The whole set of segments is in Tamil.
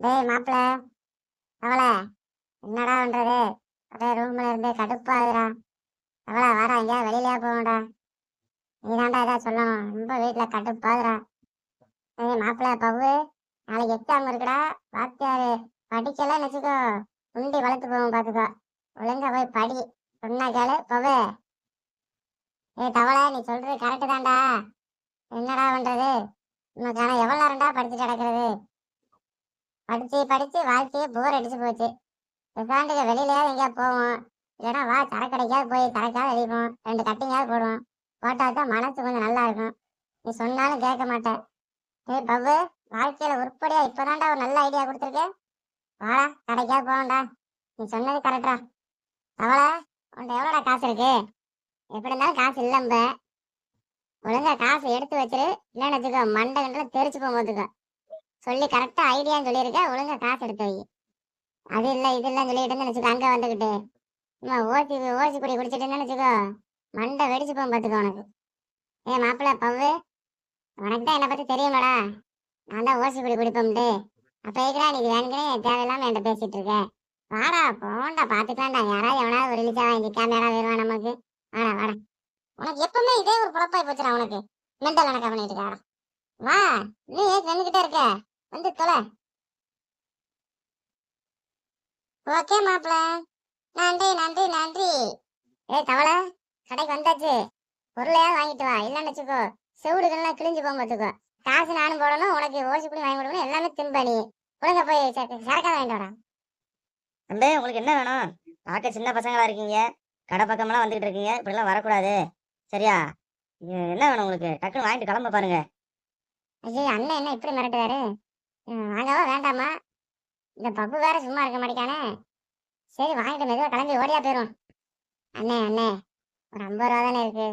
டேய் மாப்பிள, அவளை என்னடா பண்றது? அப்படியே ரூம்ல இருந்து கடுப்பாகுதுடா. அவளை வாடா, எங்கேயாவது வெளியிலயா போகணும்டா. நீ தாண்டா ஏதாவது சொல்லணும், ரொம்ப வீட்டுல கடுப்பாகுதுடா. டேய் மாப்பிள பவ்வு, நாளைக்கு எக்ஸாம் இருக்குடா. வாத்தியாரு படிக்கலன்னு வச்சுக்கோ, உண்டி வளர்த்து போவோம் பாத்துக்கோ. ஒழுங்கா போய் படி. சொன்னா கேளு பவ்வு. ஏய் தவளை, நீ சொல்றது கரெக்டு தான்டா. என்னடா பண்றது? இன்னும் எவ்வளவு நேரம்டா படிச்சுட்டு கிடக்குறது? படிச்சு படிச்சு வாழ்க்கையே போர் அடிச்சு போச்சு. பேசாண்டுக்கு வெளியிலயாவது எங்கேயா போவோம். இல்லைன்னா வா சரக்கடைக்காவது போய் சரக்காவது அடிப்போம், 2 கட்டிங்காவது போடுவோம். போட்டா தான் மனசு கொஞ்சம் நல்லா இருக்கும். நீ சொன்னாலும் கேட்க மாட்டேன். ஏய் பவ்வு, வாழ்க்கையில உருப்படியா இப்பதான்டா ஒரு நல்ல ஐடியா கொடுத்துருக்கேன். வாடா கடைக்காவது போவோம்டா. நீ சொன்னது கரெக்டா. அவளை உன்ட்ட எவ்வளோடா காசு இருக்கு? எப்படி இருந்தாலும் காசு இல்லம்ப. ஒழுங்கா காசு எடுத்து வச்சிரு, இல்லைன்னு வச்சுக்கோ மண்டை கண்டில் தெரிச்சு போகும்போதுக்கோ. சொல்லி கரெக்டா ஐடியான்னு சொல்லியிருக்க, ஒழுங்கா காசு எடுத்து வை. அது இல்லை இது இல்லைன்னு சொல்லிட்டு நினைச்சுக்கோ, அங்கே வந்துக்கிட்டு சும்மா ஓசி ஓசி குடி குடிச்சிட்டு நினைச்சுக்கோ, மண்டை வெடிச்சு போகும் பார்த்துக்கோ உனக்கு. ஏ மாப்பிள்ள பவ்வு, உனக்கு தான் என்னை பற்றி தெரியுமாடா. நான் தான் ஓசி குடி குடிப்போம்ட்டு. அப்போ இருக்கிறா நீ வேணுங்கனே தேவையில்லாமல் என்கிட்ட பேசிட்டு இருக்க. வாடா போண்டா, பார்த்துக்கலாம்டா. யாராவது எவனாவது ஒரு இழிச்சா வாங்கி கேமரா வருவான் நமக்கு. வாடா வாடா. உனக்கு எப்பவுமே இதே ஒரு குழப்பாய் போச்சுடா உனக்கு. மெண்டல் கணக்கா பண்ணிட்டு இருக்காடா. வா, நீ நின்றுக்கிட்டே இருக்க, வந்து தொலை. ஓகே மாப்பிள்ள, நன்றி நன்றி நன்றி. ஏய் தவளை, கடைக்கு வந்தாச்சு. பொருளையாவது வாங்கிட்டு வா, இல்லைன்னு வச்சுக்கோ செவிடுகள்லாம் கிழிஞ்சு போகும் பார்த்துக்கோ. காசு நானும் போடணும், உனக்கு ஓசி புடி வாங்கி கொடுக்கணும், எல்லாமே தின்ப நீ. ஒழுங்கா போய் சரக்காக வாங்கிட்டு வாடா. அம்பே, உங்களுக்கு என்ன வேணும்? பார்க்க சின்ன பசங்களா இருக்கீங்க, கடை பக்கமெல்லாம் வந்துகிட்டு இருக்கீங்க, இப்படிலாம் வரக்கூடாது சரியா? என்ன வேணும் உங்களுக்கு? டக்குன்னு வாங்கிட்டு கிளம்ப பாருங்க. ஐயோ அண்ணன் என்ன இப்படி மிரட்டுவாரு? வாங்கவா வேண்டாமா? இந்த பப்பு வேற சும்மா இருக்க மாட்டேங்கானே. சரி வாங்கிட்டு மெதுவாக கிளம்பி ஓடியா போயிடும். அண்ணே அண்ணே, ஒரு 50 ரூபா தானே இருக்கு,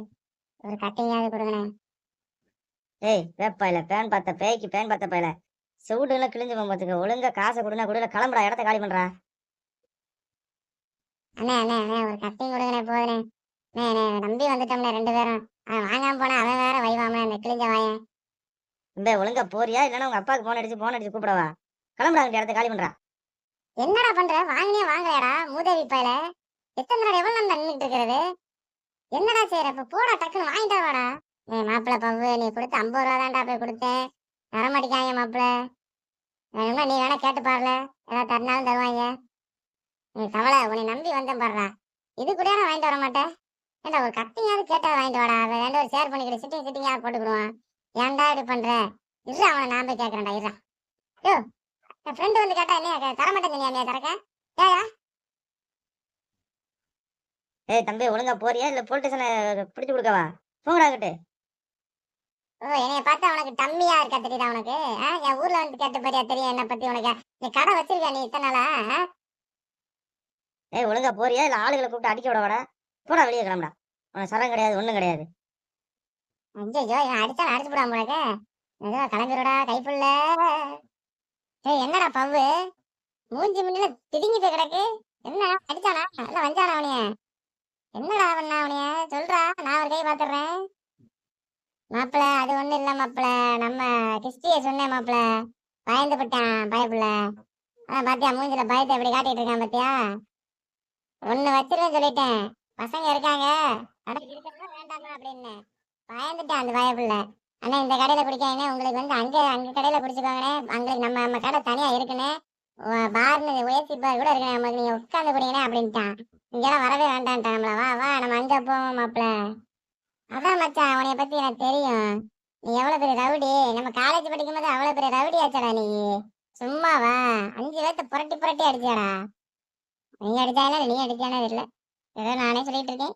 ஒரு கட்டிங்காவது கொடுங்கண்ணே. ஏய் வேப்பாயில, பேன் பார்த்த பேய்க்கு பேன் பார்த்த பையில, செவிடுலாம் கிழிஞ்சு போகும்போதுக்கு ஒழுங்கா காசை கொடுனா கொடுல, கிளம்புறா, இடத்த காலி பண்றா. அண்ணே அண்ணே அண்ணே, ஒரு கட்டிங் கொடுங்கண்ணே போதுண்ணே. அண்ணே அண்ணே, நம்பி வந்துட்டோம்ண்ணே 2 பேரும். அவன் வாங்காம போனா அவன் வேற வைவாம அந்த கிழிஞ்ச வாயன். இந்த ஒழுங்கா போறியா, இல்லைன்னா உங்க அப்பாவுக்கு போன் அடிச்சு கூப்பிடவா? கிளம்புறா, இடத்த காலி பண்றா. என்னடா பண்ற? வாங்கினே வாங்கலையாடா மூதேவி பையல. எத்தனை நாள் எவ்வளவு நேரம் நின்றுட்டு இருக்கிறது? என்னடா செய்யற? இப்ப போடா, டக்குன்னு வாங்கிட்டா வாடா. மாப்பிள்ள பவ்வு, நீ கொடுத்த 50 ரூபா தான்டா போய் கொடுத்தேன். தரமாட்டிக்காங்க மாப்பிள்ள. வேணும்னா நீ வேணா கேட்டு பாருல, ஏதாவது தரனாலும் தருவாங்க. நீ கவலை, உன்னை நம்பி வந்தேன் பாடுறா. இது கூட வாங்கிட்டு வர மாட்டேன். ஏண்டா ஒரு கட்டிங்காவது கேட்டா வாங்கிட்டு வாடா. அவன் 2 பேரும் ஷேர் பண்ணிக்கிட்டு சிட்டிங்காவது போட்டுக்கிடுவான். ஏன்டா இப்படி பண்ற? இல்ல அவனை நான் போய் கேட்கறேன்டா. இருடா. யோ, என் ஃப்ரெண்டு வந்து கேட்டா என்ன தரமாட்டேன் சொன்னியா திறக்க? ஏயா? ஏய் தம்பி, ஒழுங்கா போறியா, இல்ல போலீஸ் ஸ்டேஷனை பிடிச்சு கொடுக்கவா? போங்கடாக்கிட்டு. ஓ, என்னைய பார்த்தா உனக்கு டம்மியா இருக்கா தெரியுதா உனக்கு? என் ஊர்ல வந்து கேட்ட பாரியா தெரியும் என்ன பத்தி உனக்கு? நீ கடை வச்சிருக்க நீ இத்தனை நாளா? ஏய் ஒழுங்கா போறியா, இல்ல ஆளுகளை கூப்பிட்டு அடிக்க விட வாடா. போடா, வெளியே கிளம்புடா. உனக்கு சரம் கிடையாது, ஒண்ணும் கிடையாது. ஐயோ, இவன் அடிச்சாலும் அடிச்சு போடாம உனக்கு. ஏதோ கிளம்பிடுடா கைப்புள்ள. ஏய் என்னடா பவ்வு, மூஞ்சி முன்னில திடுங்கி போய் கிடக்கு. என்ன அடிச்சானா இல்ல வந்தானா அவனைய? என்னடா பண்ணா அவனைய? சொல்றா, நான் ஒரு கை பாத்துறேன். மாப்பிள்ள அது ஒண்ணு இல்ல மாப்பிள்ள, நம்ம கிறிஸ்டிய சொன்னேன் மாப்பிள்ள. பயந்து போட்டான் பயப்புள்ள. பாத்தியா மூஞ்சில பயத்தை எப்படி காட்டிட்டு இருக்கான் பாத்தியா? ஒண்ணு வச்சிருக்கேன் சொல்லிட்டேன். பசங்க இருக்காங்க, கடை இருக்கா வேண்டாமா அப்படின்னு பயந்துட்டான் அந்த பயப்புள்ள. ஆனா இந்த கடையில குடிக்காங்கண்ணே, உங்களுக்கு வந்து அங்க அங்க கடையில குடிச்சுக்கோங்கண்ணே, அங்களுக்கு நம்ம கடை தனியா இருக்குண்ணே, பார்னு ஏசி பார் கூட இருக்குண்ணே, நமக்கு நீங்க உட்காந்து குடிங்கண்ணே அப்படின்ட்டான். இங்கெல்லாம் வரவே வேண்டான்ட்டான் நம்மள. வா வா நம்ம அங்க போவோம் மாப்பிள்ள. அதான் மச்சான், உனைய பத்தி எனக்கு தெரியும். நீ எவ்வளவு பெரிய ரவுடி. நம்ம காலேஜ் படிக்கும் போது அவ்வளவு பெரிய ரவுடி ஆச்சாடா நீ. சும்மாவா 5 பேர்த்த புரட்டி புரட்டி அடிச்சாடா. நீ அடிச்சானா நீ அடிச்சானா தெரியல, ஏதோ நானே சொல்லிட்டு இருக்கேன்.